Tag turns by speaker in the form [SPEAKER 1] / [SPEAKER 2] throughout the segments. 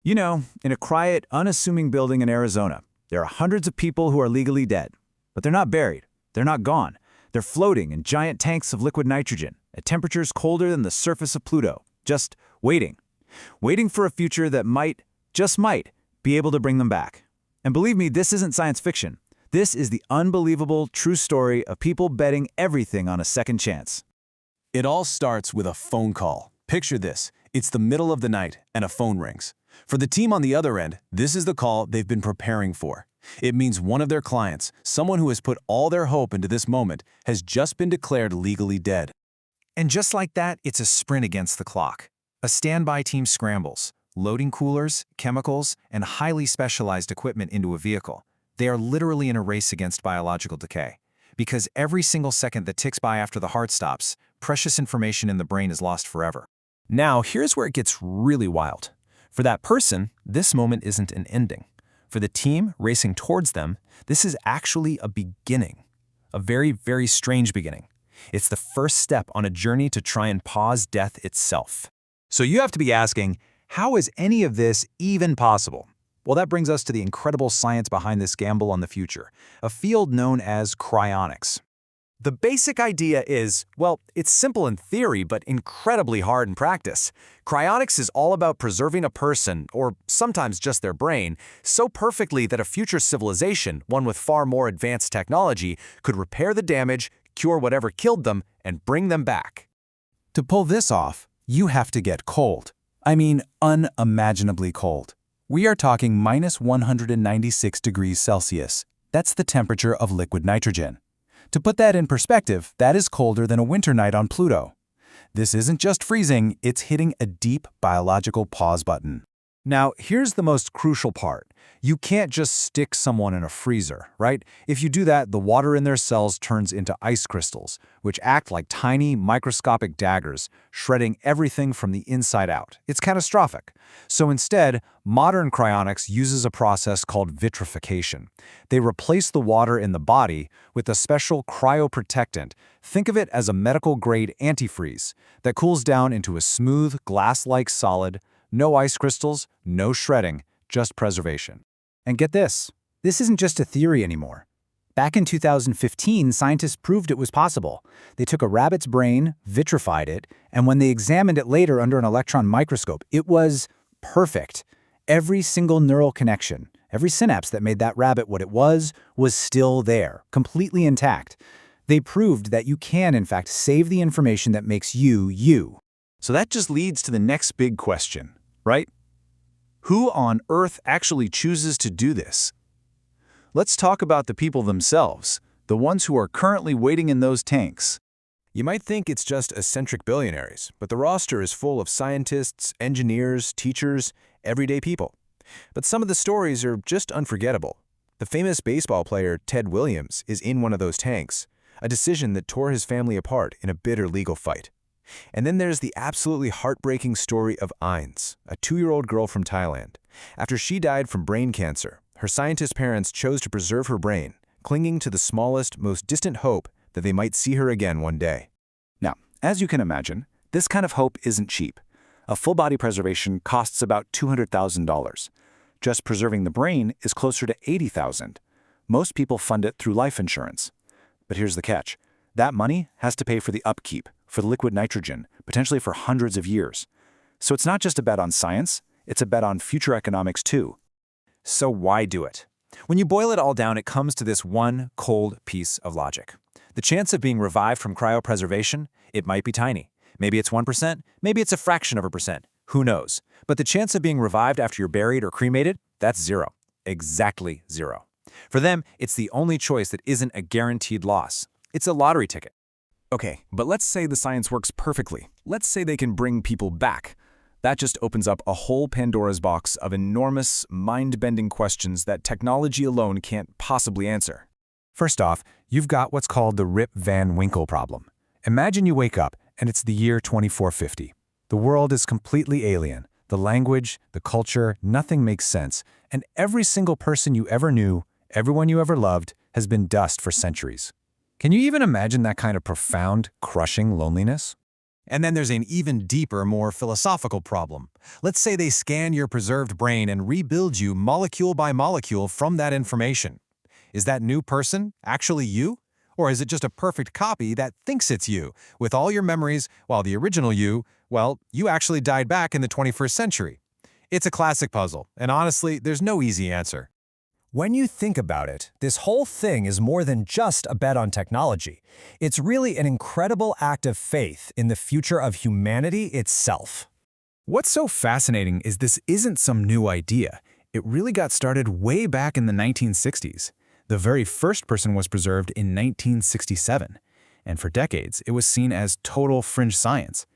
[SPEAKER 1] In a quiet, unassuming building in Arizona, there are hundreds of people who are legally dead. But they're not buried. They're not gone. They're floating in giant tanks of liquid nitrogen at temperatures colder than the surface of Pluto, just waiting. Waiting for a future that might, just might, be able to bring them back. And believe me, this isn't science fiction. This is the unbelievable, true story of people betting everything on a second chance.
[SPEAKER 2] It all starts with a phone call. Picture this. It's the middle of the night and a phone rings. For the team on the other end, this is the call they've been preparing for. It means one of their clients, someone who has put all their hope into this moment, has just been declared legally dead.
[SPEAKER 3] And just like that, it's a sprint against the clock. A standby team scrambles, loading coolers, chemicals, and highly specialized equipment into a vehicle. They are literally in a race against biological decay. Because every single second that ticks by after the heart stops, precious information in the brain is lost forever. Now, here's where it gets really wild. For that person, this moment isn't an ending. For the team racing towards them, this is actually a beginning. A very, very strange beginning. It's the first step on a journey to try and pause death itself.
[SPEAKER 1] So you have to be asking, how is any of this even possible? Well, that brings us to the incredible science behind this gamble on the future, a field known as cryonics. The basic idea is, well, it's simple in theory, but incredibly hard in practice. Cryonics is all about preserving a person, or sometimes just their brain, so perfectly that a future civilization, one with far more advanced technology, could repair the damage, cure whatever killed them, and bring them back. To pull this off, you have to get cold. I mean, unimaginably cold. We are talking minus 196 degrees Celsius. That's the temperature of liquid nitrogen. To put that in perspective, that is colder than a winter night on Pluto. This isn't just freezing, it's hitting a deep biological pause button. Now, here's the most crucial part. You can't just stick someone in a freezer, right? If you do that, the water in their cells turns into ice crystals, which act like tiny, microscopic daggers, shredding everything from the inside out. It's catastrophic. So instead, modern cryonics uses a process called vitrification. They replace the water in the body with a special cryoprotectant. Think of it as a medical-grade antifreeze that cools down into a smooth, glass-like solid. No ice crystals, no shredding, just preservation. And get this isn't just a theory anymore. Back in 2015, scientists proved it was possible. They took a rabbit's brain, vitrified it, and when they examined it later under an electron microscope, it was perfect. Every single neural connection, every synapse that made that rabbit what it was still there, completely intact. They proved that you can, in fact, save the information that makes you, you. So that just leads to the next big question, right? Who on earth actually chooses to do this? Let's talk about the people themselves, the ones who are currently waiting in those tanks.
[SPEAKER 3] You might think it's just eccentric billionaires, but the roster is full of scientists, engineers, teachers, everyday people. But some of the stories are just unforgettable. The famous baseball player Ted Williams is in one of those tanks, a decision that tore his family apart in a bitter legal fight. And then there's the absolutely heartbreaking story of Ains, a 2-year-old girl from Thailand. After she died from brain cancer, her scientist parents chose to preserve her brain, clinging to the smallest, most distant hope that they might see her again one day.
[SPEAKER 1] Now, as you can imagine, this kind of hope isn't cheap. A full-body preservation costs about $200,000. Just preserving the brain is closer to $80,000. Most people fund it through life insurance. But here's the catch. That money has to pay for the upkeep, for the liquid nitrogen, potentially for hundreds of years. So it's not just a bet on science, it's a bet on future economics too. So why do it? When you boil it all down, it comes to this one cold piece of logic. The chance of being revived from cryopreservation, it might be tiny. Maybe it's 1%, maybe it's a fraction of a percent. Who knows? But the chance of being revived after you're buried or cremated, that's zero. Exactly zero. For them, it's the only choice that isn't a guaranteed loss. It's a lottery ticket. Okay, but let's say the science works perfectly. Let's say they can bring people back. That just opens up a whole Pandora's box of enormous, mind-bending questions that technology alone can't possibly answer. First off, you've got what's called the Rip Van Winkle problem. Imagine you wake up and it's the year 2450. The world is completely alien. The language, the culture, nothing makes sense. And every single person you ever knew, everyone you ever loved, has been dust for centuries. Can you even imagine that kind of profound, crushing loneliness?
[SPEAKER 3] And then there's an even deeper, more philosophical problem. Let's say they scan your preserved brain and rebuild you molecule by molecule from that information. Is that new person actually you? Or is it just a perfect copy that thinks it's you, with all your memories, while the original you, well, you actually died back in the 21st century? It's a classic puzzle, and honestly, there's no easy answer.
[SPEAKER 4] When you think about it, this whole thing is more than just a bet on technology. It's really an incredible act of faith in the future of humanity itself.
[SPEAKER 3] What's so fascinating is this isn't some new idea. It really got started way back in the 1960s. The very first person was preserved in 1967, and for decades it was seen as total fringe science.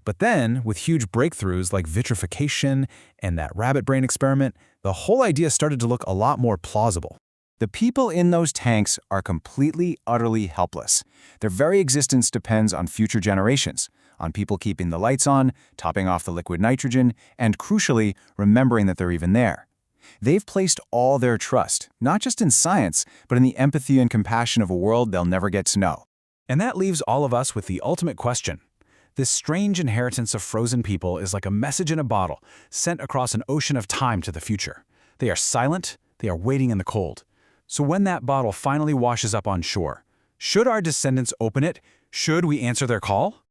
[SPEAKER 3] But then, with huge breakthroughs like vitrification and that rabbit brain experiment, the whole idea started to look a lot more plausible.
[SPEAKER 2] The people in those tanks are completely, utterly helpless. Their very existence depends on future generations, on people keeping the lights on, topping off the liquid nitrogen, and crucially, remembering that they're even there. They've placed all their trust, not just in science, but in the empathy and compassion of a world they'll never get to know.
[SPEAKER 1] And that leaves all of us with the ultimate question. This strange inheritance of frozen people is like a message in a bottle, sent across an ocean of time to the future. They are silent, they are waiting in the cold. So when that bottle finally washes up on shore, should our descendants open it? Should we answer their call?